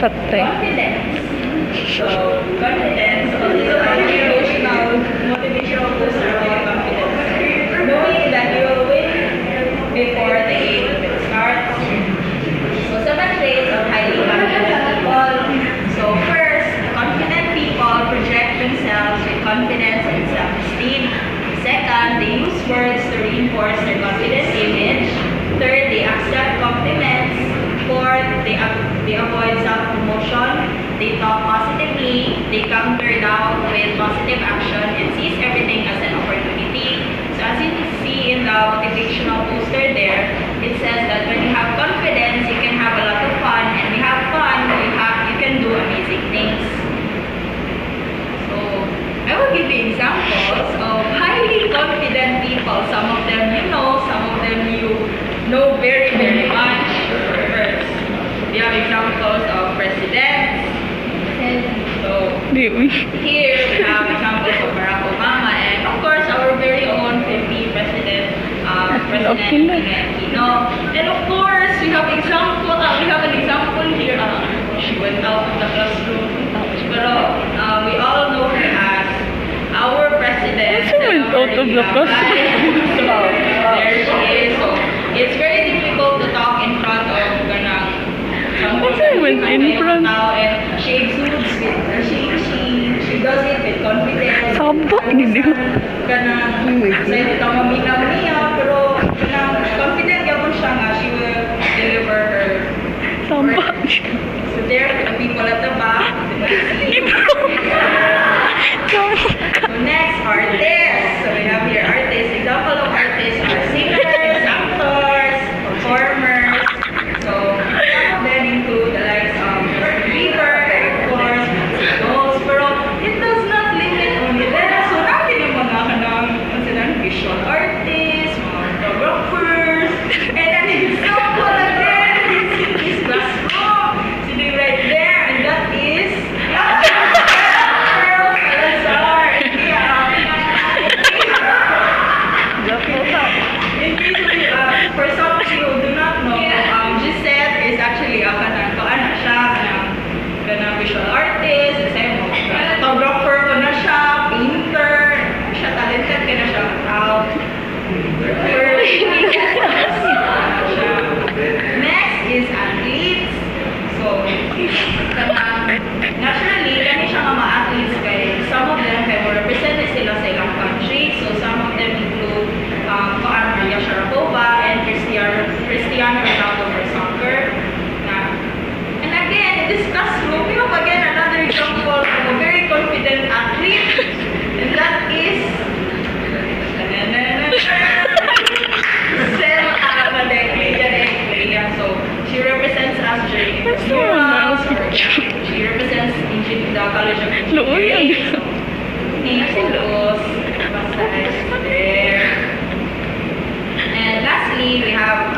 Patay. Confidence. So, confidence, so these are motivational booster about confidence. Knowing that you will win before the game even starts. So, 7 traits of highly confident people. So, first, confident people project themselves with confidence and self-esteem. Second, they use words to reinforce their confident image. Third, they accept compliments. Fourth, they avoid self-promotion. They talk positively. They counter doubt with positive action and sees everything as an opportunity. So as you can see in the motivational poster there, it says that when you have confidence, you can have a lot of fun, and when you have fun, you can do amazing things. So I will give you examples of highly confident people. Some of them you know, some of them you know very, very much. First, we have examples of presidents. So here we have examples of Barack Obama, and of course our very own Philippine President, President Aquino. And of course we have an example here. She went out of the classroom, pero we all know her as our president. She went out of the classroom. So there she is. So it's very difficult to talk in front of went in front. And she exudes with, she does it with confidence. Sabak gini. Say ka mamina-mia, pero confident yapon siya nga she will deliver her. Sabak. So there are the people at the back. So next, artists. So we have here artists. Example of artists are singers, actors, performers. So some of them include the likes of Justin Bieber, of course, those. Pero it does not limit only them. So natin yung mga visual artists, mga photographers, and an example again is this classroom sitting right there, and that is Charles Salazar. In case for some of you who do not know, Gisette is actually a visual artist, photographer ko na siya, painter, siya talented ka na siya, proud. Next is athletes. So, naturally, kami siya mga athletes kay some of them kay represented sila sa ilang country. So, some of them include Maria Sharapova and Cristiano Ronaldo for soccer. And again, in this classroom, we have again another example of a very confident athlete, and that is Selma Amadeglia. So she represents us during intramurals, or she represents the College of Engineering. There. And lastly, we have